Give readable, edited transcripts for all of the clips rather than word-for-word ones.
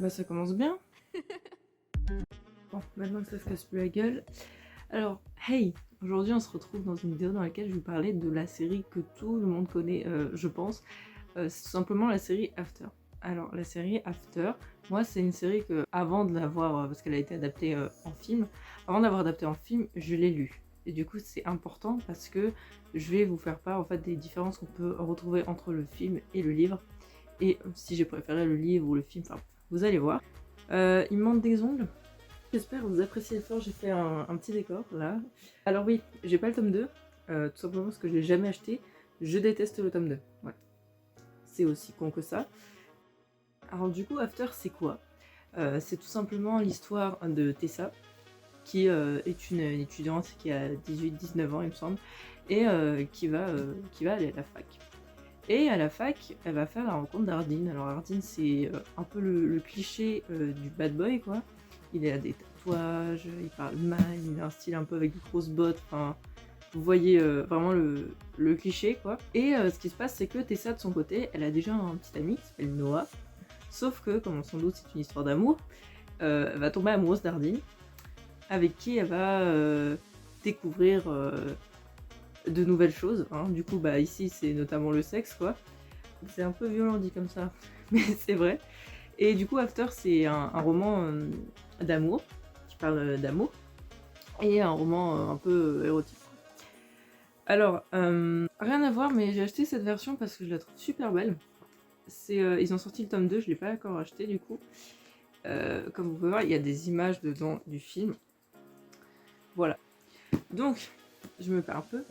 Bah ça commence bien. Bon, maintenant que ça se casse plus la gueule. Alors, hey, aujourd'hui on se retrouve dans une vidéo dans laquelle je vais vous parler de la série que tout le monde connaît, je pense. C'est tout simplement la série After. Alors, la série After, moi c'est une série que, avant de l'avoir, parce qu'elle a été adaptée en film, avant d'avoir adapté en film, je l'ai lue. Et du coup c'est important parce que je vais vous faire part en fait des différences qu'on peut retrouver entre le film et le livre. Et si j'ai préféré le livre ou le film, enfin vous allez voir. Il me manque des ongles. J'espère que vous appréciez le fort, j'ai fait un petit décor là. Alors oui, j'ai pas le tome 2, tout simplement parce que je l'ai jamais acheté. Je déteste le tome 2. Ouais. C'est aussi con que ça. Alors du coup, After c'est quoi? C'est tout simplement l'histoire de Tessa, qui est une étudiante qui a 18-19 ans il me semble, et qui va aller à la fac. Et à la fac, elle va faire la rencontre d'Ardine. Alors Ardine, c'est un peu le cliché du bad boy, quoi. Il a des tatouages, il parle mal, il a un style un peu avec de grosses bottes, enfin... Vous voyez vraiment le cliché, quoi. Et ce qui se passe, c'est que Tessa, de son côté, elle a déjà un petit ami qui s'appelle Noah. Sauf que, comme sans doute c'est une histoire d'amour, elle va tomber amoureuse d'Ardine, avec qui elle va découvrir... de nouvelles choses, hein. Du coup bah ici c'est notamment le sexe, quoi. C'est un peu violent dit comme ça, mais c'est vrai. Et du coup After c'est un roman d'amour, qui parle d'amour, et un roman un peu érotique. Alors, rien à voir, mais j'ai acheté cette version parce que je la trouve super belle. Ils ont sorti le tome 2, je l'ai pas encore acheté du coup. Comme vous pouvez voir, il y a des images dedans du film. Voilà. Donc, je me perds un peu.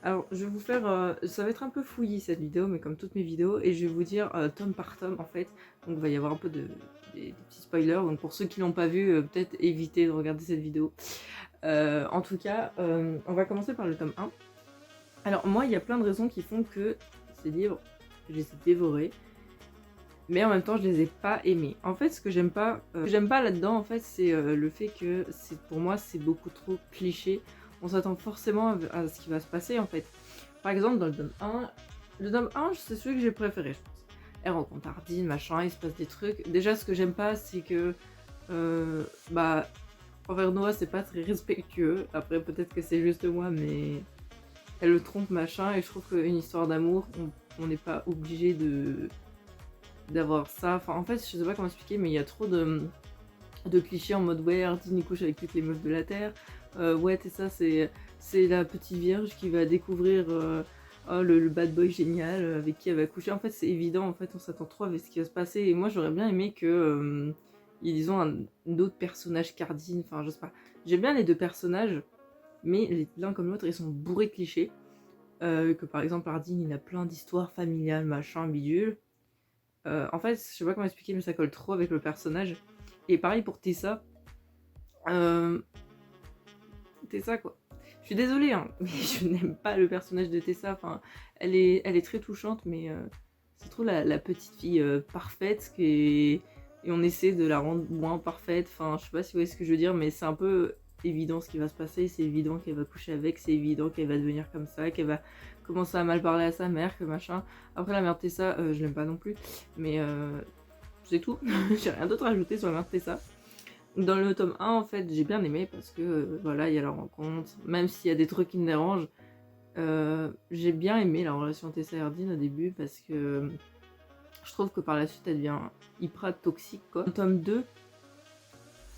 Alors, je vais vous faire... ça va être un peu fouillis cette vidéo, mais comme toutes mes vidéos, et je vais vous dire tome par tome en fait. Donc il va y avoir un peu des petits spoilers, donc pour ceux qui l'ont pas vu, peut-être éviter de regarder cette vidéo. En tout cas, on va commencer par le tome 1. Alors moi, il y a plein de raisons qui font que ces livres, je les ai dévorés, mais en même temps, je les ai pas aimés. En fait, ce que j'aime pas là-dedans, en fait, c'est le fait que, pour moi, c'est beaucoup trop cliché. On s'attend forcément à ce qui va se passer, en fait. Par exemple, dans le tome 1, c'est celui que j'ai préféré, je pense. Elle rencontre Ardine, machin, il se passe des trucs. Déjà, ce que j'aime pas, c'est que, bah, envers Noah, c'est pas très respectueux. Après, peut-être que c'est juste moi, mais elle le trompe, machin, et je trouve qu'une histoire d'amour, on n'est pas obligé d'avoir ça. Enfin, en fait, je sais pas comment expliquer, mais il y a trop de clichés en mode ouais, Ardine il couche avec toutes les meufs de la Terre. Ouais, c'est ça, c'est la petite vierge qui va découvrir oh, le bad boy génial avec qui elle va coucher. En fait, c'est évident, en fait, on s'attend trop à ce qui va se passer. Et moi, j'aurais bien aimé que ils ont un autre personnage qu'Ardine. Enfin, je sais pas. J'aime bien les deux personnages, mais l'un comme l'autre, ils sont bourrés de clichés. Que par exemple, Ardine, il a plein d'histoires familiales, machin, bidule. En fait, je sais pas comment expliquer, mais ça colle trop avec le personnage. Et pareil pour Tessa. Tessa, quoi. Je suis désolée, hein, mais je n'aime pas le personnage de Tessa. Enfin, elle est très touchante, mais c'est trop la petite fille parfaite et on essaie de la rendre moins parfaite. Enfin, je sais pas si vous voyez ce que je veux dire, mais c'est un peu évident ce qui va se passer. C'est évident qu'elle va coucher avec, c'est évident qu'elle va devenir comme ça, qu'elle va commencer à mal parler à sa mère, que machin. Après, la mère de Tessa, je l'aime pas non plus, mais c'est tout. J'ai rien d'autre à ajouter sur la mère de Tessa. Dans le tome 1, en fait, j'ai bien aimé parce que, voilà, il y a la rencontre. Même s'il y a des trucs qui me dérangent, j'ai bien aimé la relation Tessa et Ardine au début parce que je trouve que par la suite, elle devient hyper toxique, quoi. Le tome 2,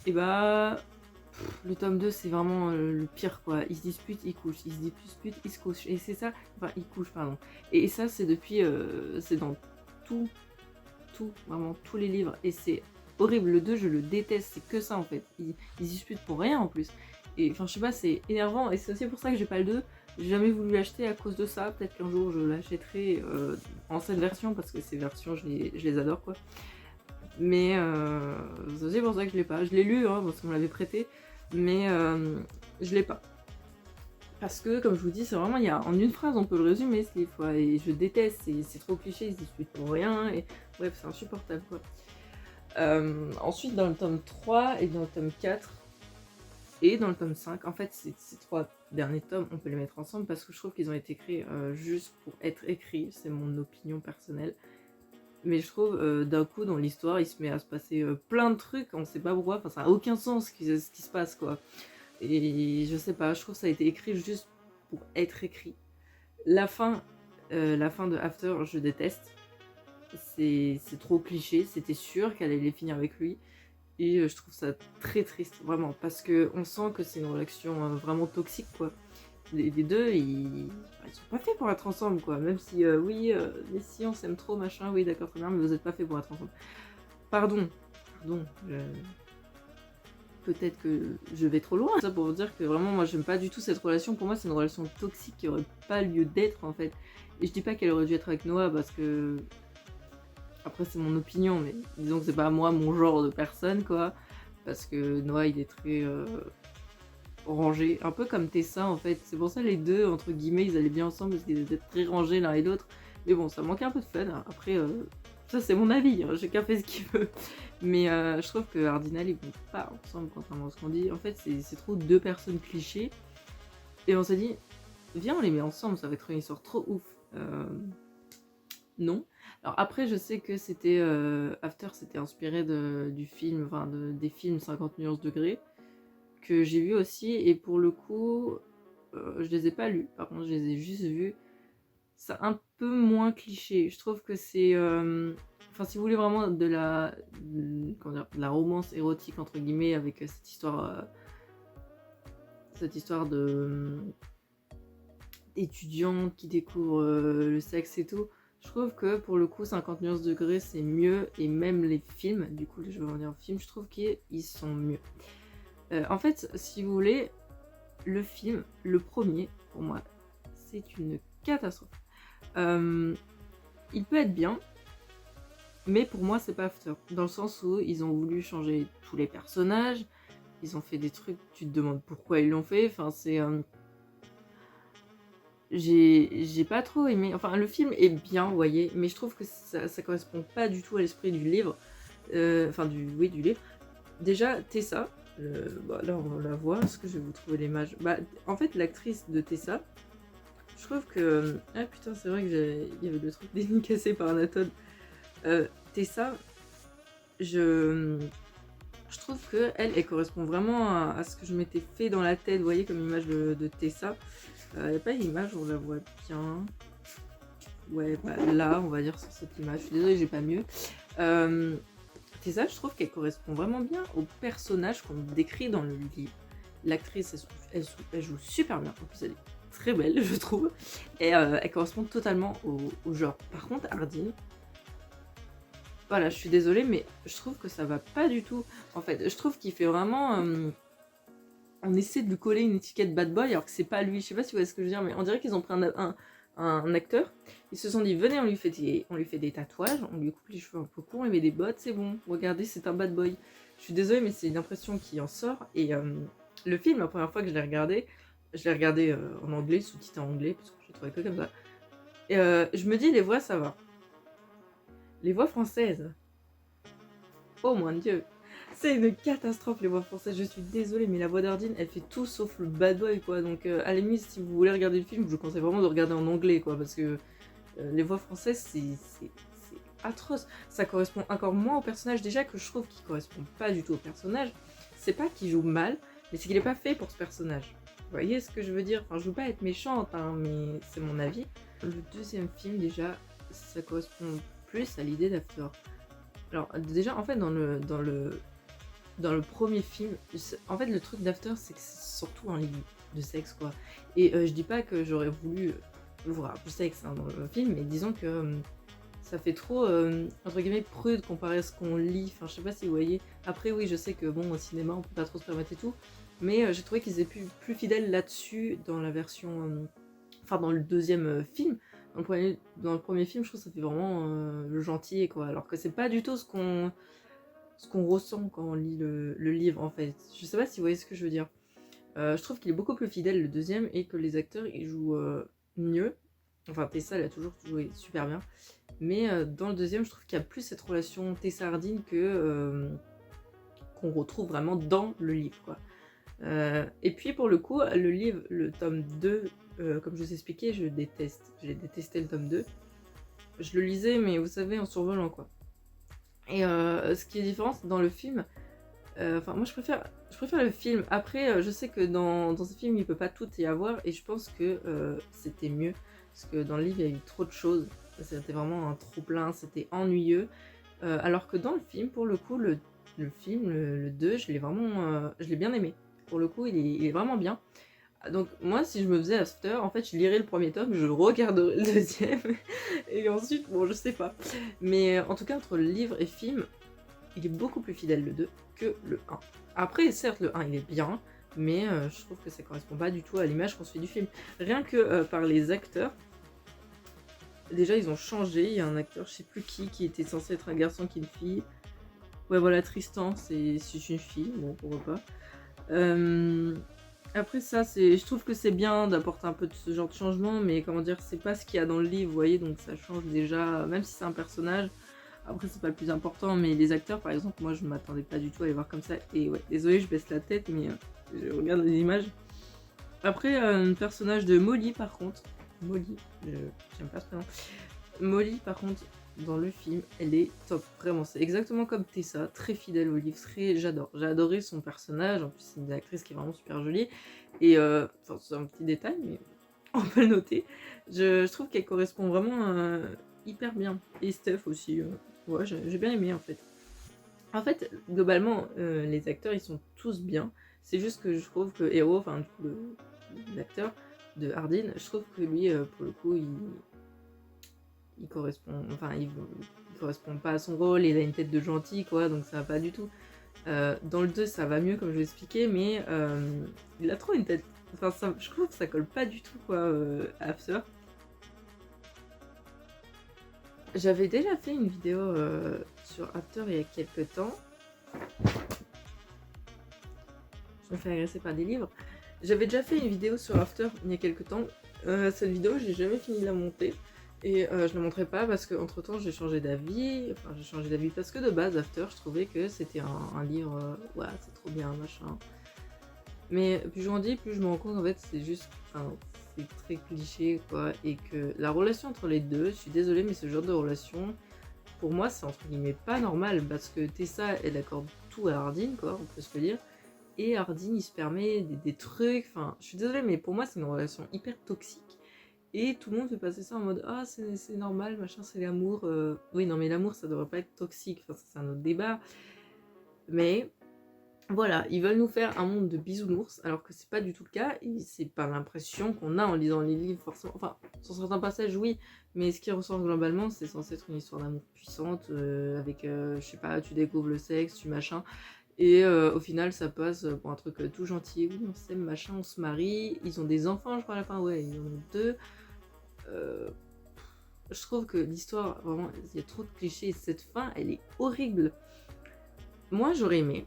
et bah... le tome 2, c'est vraiment le pire, quoi. Ils se disputent, ils couchent. Ils se disputent, ils se couchent. Et c'est ça... Enfin, ils couchent, pardon. Et ça, c'est depuis... c'est dans tout, vraiment tous les livres. Et c'est horrible. Le 2, je le déteste. C'est que ça, en fait. Ils disputent pour rien, en plus. Et enfin, je sais pas, c'est énervant. Et c'est aussi pour ça que j'ai pas le 2. J'ai jamais voulu l'acheter à cause de ça. Peut-être qu'un jour, je l'achèterai en cette version. Parce que ces versions, je les adore, quoi. Mais c'est aussi pour ça que je l'ai pas. Je l'ai lu, hein, parce qu'on me l'avait prêté. Mais je l'ai pas. Parce que, comme je vous dis, c'est vraiment, en une phrase, on peut le résumer ce livre, quoi. Et je déteste, c'est trop cliché, ils se disputent pour rien, et bref, c'est insupportable, quoi. Ensuite, dans le tome 3 et dans le tome 4 et dans le tome 5, en fait, ces trois derniers tomes, on peut les mettre ensemble parce que je trouve qu'ils ont été écrits juste pour être écrits, c'est mon opinion personnelle. Mais je trouve, d'un coup, dans l'histoire, il se met à se passer plein de trucs, on sait pas pourquoi, enfin, ça n'a aucun sens ce qui se passe, quoi. Et je sais pas, je trouve que ça a été écrit juste pour être écrit. La fin, la fin de After, je déteste. C'est trop cliché, c'était sûr qu'elle allait finir avec lui. Et je trouve ça très triste, vraiment, parce qu'on sent que c'est une relation vraiment toxique, quoi. Les deux, ils sont pas faits pour être ensemble, quoi. Même si, oui, mais si on s'aime trop, machin, oui, d'accord, très bien, mais vous êtes pas faits pour être ensemble. Pardon, pardon, peut-être que je vais trop loin. Ça pour vous dire que vraiment, moi, j'aime pas du tout cette relation. Pour moi, c'est une relation toxique qui aurait pas lieu d'être, en fait. Et je dis pas qu'elle aurait dû être avec Noah, parce que... Après, c'est mon opinion, mais disons que c'est pas moi, mon genre de personne, quoi. Parce que Noah, il est très... rangés, un peu comme Tessa en fait. C'est pour ça les deux, entre guillemets, ils allaient bien ensemble parce qu'ils étaient très rangés l'un et l'autre. Mais bon, ça manquait un peu de fun. Après, ça c'est mon avis, hein. Chacun fait ce qu'il veut. Mais je trouve que Hardinal, ils vont pas ensemble, contrairement à ce qu'on dit. En fait, c'est trop deux personnes clichés. Et on s'est dit, viens, on les met ensemble, ça va être une histoire trop ouf. Non. Alors après, je sais que c'était After, c'était inspiré du film, enfin des films 50 nuances degrés que j'ai vu aussi, et pour le coup, je les ai pas lus, par contre je les ai juste vus. C'est un peu moins cliché, je trouve que c'est... Enfin, si vous voulez vraiment comment dire, de la romance érotique, entre guillemets, avec cette histoire de d'étudiante qui découvre le sexe et tout, je trouve que pour le coup 50 nuances degrés c'est mieux, et même les films, du coup je vais revenir aux films, je trouve qu'ils sont mieux. En fait, si vous voulez, le film, le premier, pour moi, c'est une catastrophe. Il peut être bien, mais pour moi, c'est pas After. Dans le sens où ils ont voulu changer tous les personnages, ils ont fait des trucs, tu te demandes pourquoi ils l'ont fait. Enfin, c'est... J'ai pas trop aimé. Enfin, le film est bien, vous voyez, mais je trouve que ça correspond pas du tout à l'esprit du livre. Enfin, du livre. Déjà, Tessa, bah, là on la voit, est-ce que je vais vous trouver l'image? Bah, en fait, l'actrice de Tessa, je trouve que... Ah putain, c'est vrai que il y avait le truc dédicacé par Anatole. Tessa, je trouve que elle correspond vraiment à ce que je m'étais fait dans la tête, vous voyez, comme image de Tessa. Il n'y a pas une image où on la voit bien. Ouais, bah, là, on va dire sur cette image. Je suis désolée, j'ai pas mieux. Tessa, je trouve qu'elle correspond vraiment bien au personnage qu'on décrit dans le livre. L'actrice, elle joue super bien. En plus, elle est très belle, je trouve. Et elle correspond totalement au genre. Par contre, Hardin, voilà, je suis désolée, mais je trouve que ça va pas du tout. En fait, je trouve qu'il fait vraiment... on essaie de lui coller une étiquette bad boy alors que c'est pas lui. Je sais pas si vous voyez ce que je veux dire, mais on dirait qu'ils ont pris un acteur. Ils se sont dit, venez, on lui fait des tatouages, on lui coupe les cheveux un peu courts, on lui met des bottes, c'est bon. Regardez, c'est un bad boy. Je suis désolée, mais c'est une impression qui en sort. Et le film, la première fois que je l'ai regardé en anglais, sous-titré en anglais, parce que je le trouvais que comme ça. Et je me dis, les voix, ça va. Les voix françaises. Oh mon dieu. C'est une catastrophe les voix françaises, je suis désolée, mais la voix d'Ardine, elle fait tout sauf le bad boy, quoi. Donc à la limite, si vous voulez regarder le film, je vous conseille vraiment de regarder en anglais, quoi, parce que les voix françaises, c'est atroce. Ça correspond encore moins au personnage, déjà que je trouve qu'il correspond pas du tout au personnage. C'est pas qu'il joue mal, mais c'est qu'il est pas fait pour ce personnage. Vous voyez ce que je veux dire? Enfin, je veux pas être méchante, hein, mais c'est mon avis. Le deuxième film, déjà, ça correspond plus à l'idée d'After. Alors déjà, en fait, dans le premier film, en fait, le truc d'After, c'est que c'est surtout un livre de sexe, quoi. Et je dis pas que j'aurais voulu voir du sexe hein, dans le film, mais disons que ça fait trop, entre guillemets, prude comparé à ce qu'on lit. Enfin, je sais pas si vous voyez. Après, oui, je sais que, bon, au cinéma, on peut pas trop se permettre et tout, mais j'ai trouvé qu'ils étaient plus fidèles là-dessus dans la version... Enfin, dans le deuxième film. Dans le premier film, je trouve que ça fait vraiment le gentil, quoi. Alors que c'est pas du tout ce qu'on ressent quand on lit le livre, en fait. Je sais pas si vous voyez ce que je veux dire. Je trouve qu'il est beaucoup plus fidèle, le deuxième, et que les acteurs, ils jouent mieux. Enfin, Tessa, elle a toujours joué super bien. Mais dans le deuxième, je trouve qu'il y a plus cette relation Tessa-Hardin qu'on retrouve vraiment dans le livre, quoi. Et puis, pour le coup, le livre, le tome 2, comme je vous ai expliqué, je déteste. J'ai détesté le tome 2. je le lisais, mais vous savez, en survolant, quoi. Et ce qui est différent, c'est dans le film. Enfin, moi, je préfère le film. Après, je sais que dans ce film, il peut pas tout y avoir, et je pense que c'était mieux. Parce que dans le livre, il y a eu trop de choses. C'était vraiment un trop-plein, c'était ennuyeux. Alors que dans le film, pour le coup, le film, le 2, je l'ai bien aimé. Pour le coup, il est vraiment bien. Donc moi, si je me faisais After, en fait, je lirais le premier tome, je regarderais le deuxième, et ensuite, bon, je sais pas. Mais en tout cas, entre le livre et film, il est beaucoup plus fidèle le 2 que le 1. Après, certes, le 1, il est bien, mais je trouve que ça correspond pas du tout à l'image qu'on se fait du film. Rien que par les acteurs, déjà, ils ont changé. Il y a un acteur, je sais plus qui était censé être un garçon qui est une fille. Ouais, voilà, Tristan, c'est une fille, bon, pourquoi pas. Après ça, je trouve que c'est bien d'apporter un peu de ce genre de changement, mais comment dire, c'est pas ce qu'il y a dans le livre, vous voyez, donc ça change déjà, même si c'est un personnage. Après, c'est pas le plus important, mais les acteurs, par exemple, moi, je m'attendais pas du tout à les voir comme ça. Et ouais, désolé, je baisse la tête, mais je regarde les images. Après, un personnage de Molly, par contre. Molly, j'aime pas ce prénom. Molly, par contre, dans le film, elle est top. Vraiment, c'est exactement comme Tessa, très fidèle au livre. J'adore. J'ai adoré son personnage. En plus, c'est une actrice qui est vraiment super jolie. Et, c'est un petit détail, mais on peut le noter. Je trouve qu'elle correspond vraiment hyper bien. Et Steph aussi. Ouais, j'ai bien aimé en fait. En fait, globalement, les acteurs ils sont tous bien. C'est juste que je trouve que Hero, enfin du coup l'acteur de Hardin, je trouve que lui, pour le coup, il correspond, enfin il correspond pas à son rôle. Il a une tête de gentil, quoi, donc ça va pas du tout. Dans le 2, ça va mieux comme je vous expliqué, mais il a trop une tête. Enfin, je trouve que ça colle pas du tout, quoi, à After. J'avais déjà fait une vidéo sur After il y a quelques temps. Je me fais agresser par des livres. J'avais déjà fait une vidéo sur After il y a quelques temps. Cette vidéo, j'ai jamais fini de la monter. Et je la montrerai pas parce qu'entre temps j'ai changé d'avis. Enfin, j'ai changé d'avis parce que de base, After, je trouvais que c'était un livre. Ouais, c'est trop bien, machin. Mais plus j'en dis, plus je me rends compte qu'en fait, c'est juste. Enfin, c'est très cliché, quoi. Et que la relation entre les deux, je suis désolée, mais ce genre de relation, pour moi, c'est entre guillemets pas normal. Parce que Tessa, elle accorde tout à Hardin, quoi, on peut se le dire. Et Hardin, il se permet des trucs. Enfin, je suis désolée, mais pour moi, c'est une relation hyper toxique. Et tout le monde fait passer ça en mode ah, c'est normal, machin, c'est l'amour. Oui, non, mais l'amour, ça devrait pas être toxique. Enfin, ça, c'est un autre débat. Mais voilà, ils veulent nous faire un monde de bisounours, alors que c'est pas du tout le cas. Et c'est pas l'impression qu'on a en lisant les livres, forcément. Enfin, sur certains passages, oui. Mais ce qui ressort globalement, c'est censé être une histoire d'amour puissante, avec, je sais pas, tu découvres le sexe, tu machin. Et au final, ça passe pour un truc tout gentil. Oui, on s'aime, machin, on se marie. Ils ont des enfants, je crois, à la fin. Ouais, ils en ont 2. Je trouve que l'histoire, vraiment, il y a trop de clichés. Cette fin, elle est horrible. Moi, j'aurais aimé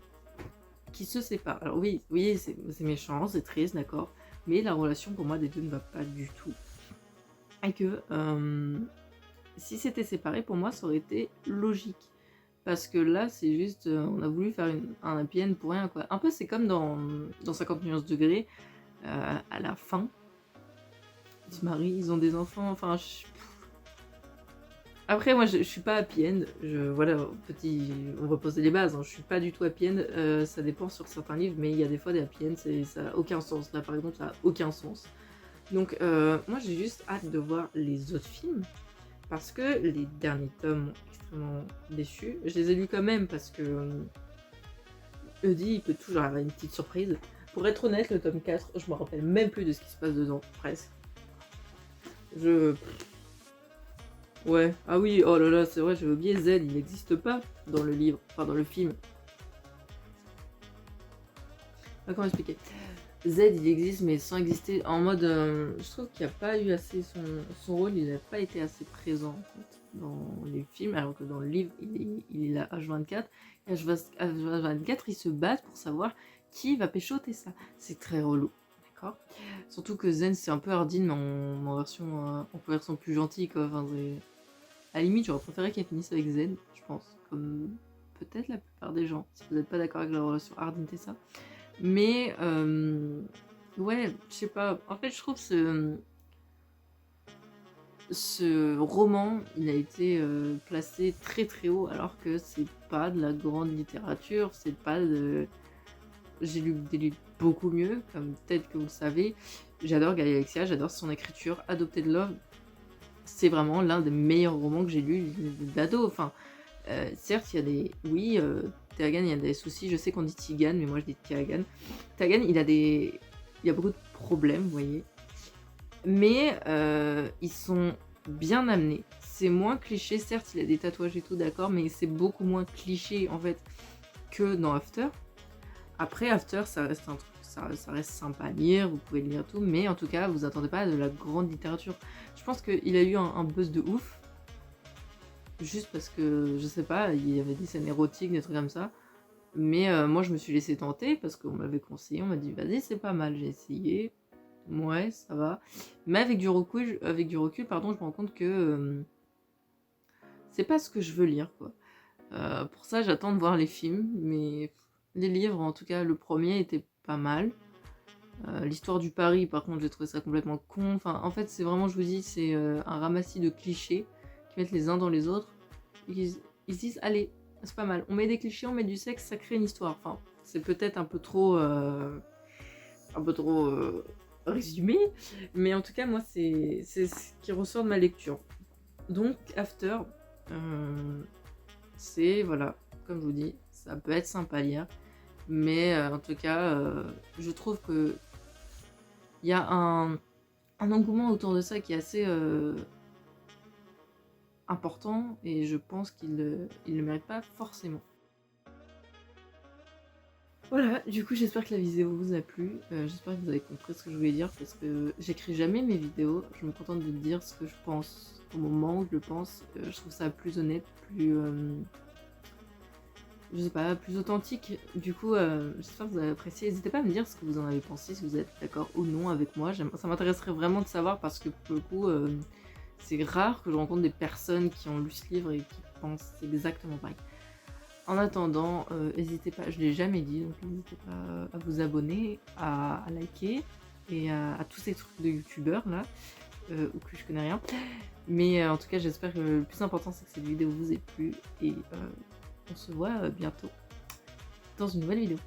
qu'ils se séparent. Alors oui, c'est méchant, c'est triste, d'accord. Mais la relation, pour moi, des deux ne va pas du tout. Et que si c'était séparé, pour moi, ça aurait été logique. Parce que là, c'est juste, on a voulu faire un happy end pour rien, quoi. Un peu, c'est comme dans 50 nuances degrés, à la fin. Ils se marient, ils ont des enfants, enfin... Après, moi, je suis pas happy end. Voilà, on va poser les bases. Hein. Je suis pas du tout happy end. Ça dépend sur certains livres, mais il y a des fois des happy ends, ça n'a aucun sens. Là, par exemple, ça n'a aucun sens. Donc, moi, j'ai juste hâte de voir les autres films. Parce que les derniers tomes m'ont extrêmement déçu. Je les ai lus quand même parce que Eddie, il peut toujours avoir une petite surprise. Pour être honnête, le tome 4, je me rappelle même plus de ce qui se passe dedans, presque. Ouais, ah oui, oh là là, c'est vrai, j'avais oublié, Z, il n'existe pas dans le livre, enfin dans le film. Ah, comment expliquer? Z, il existe, mais sans exister, en mode... je trouve qu'il n'y a pas eu assez... Son rôle, il n'a pas été assez présent, en fait, dans les films, alors que dans le livre, il est là H24. Et H24, ils se battent pour savoir qui va péchoter ça. C'est très relou, d'accord? Surtout que Zen, c'est un peu Hardin, mais en version plus gentille, quoi. Enfin, à la limite, j'aurais préféré qu'elle finisse avec Zen, je pense, comme peut-être la plupart des gens, si vous n'êtes pas d'accord avec la relation Hardin-Tessa. Mais, ouais, je sais pas. En fait, je trouve ce roman, il a été placé très très haut, alors que c'est pas de la grande littérature, c'est pas de... J'ai lu des livres beaucoup mieux, comme peut-être que vous le savez. J'adore Gaël Alexia, j'adore son écriture. Adopted Love, c'est vraiment l'un des meilleurs romans que j'ai lus d'ado. Enfin, certes, il y a des... Oui, Teagan, il y a des soucis. Je sais qu'on dit Tigan, mais moi je dis Teagan. Teagan, il a des... Il y a beaucoup de problèmes, vous voyez. Mais ils sont bien amenés. C'est moins cliché, certes, il a des tatouages et tout, d'accord, mais c'est beaucoup moins cliché, en fait, que dans After. Après, After, ça reste un truc, ça reste sympa à lire, vous pouvez le lire tout, mais en tout cas, vous attendez pas à de la grande littérature. Je pense qu'il a eu un buzz de ouf, juste parce que, je sais pas, il y avait des scènes érotiques, des trucs comme ça. Mais moi, je me suis laissée tenter parce qu'on m'avait conseillé, on m'a dit, vas-y, c'est pas mal, j'ai essayé. Ouais, ça va. Mais avec du recul, pardon, je me rends compte que c'est pas ce que je veux lire, quoi. Pour ça, j'attends de voir les films, mais les livres, en tout cas, le premier était pas mal. L'histoire du Paris, par contre, j'ai trouvé ça complètement con. Enfin, en fait, c'est vraiment, je vous dis, c'est un ramassis de clichés qui mettent les uns dans les autres. Ils se disent, allez, c'est pas mal. On met des clichés, on met du sexe, ça crée une histoire. Enfin, c'est peut-être un peu trop résumé, mais en tout cas, moi, c'est ce qui ressort de ma lecture. Donc, After, c'est, voilà, comme je vous dis, ça peut être sympa à lire, mais en tout cas, je trouve que il y a un engouement autour de ça qui est assez important, et je pense qu'il le mérite pas forcément. Voilà, du coup j'espère que la vidéo vous a plu, j'espère que vous avez compris ce que je voulais dire, parce que j'écris jamais mes vidéos, je me contente de dire ce que je pense au moment où je le pense. Je trouve ça plus honnête, plus... je sais pas, plus authentique. Du coup, j'espère que vous avez apprécié. N'hésitez pas à me dire ce que vous en avez pensé, si vous êtes d'accord ou non avec moi. Ça m'intéresserait vraiment de savoir, parce que pour le coup, c'est rare que je rencontre des personnes qui ont lu ce livre et qui pensent exactement pareil. En attendant, n'hésitez pas, je ne l'ai jamais dit, donc n'hésitez pas à vous abonner, à liker, et à tous ces trucs de youtubeurs là, ou que je connais rien. Mais en tout cas, j'espère que le plus important, c'est que cette vidéo vous ait plu, et on se voit bientôt dans une nouvelle vidéo.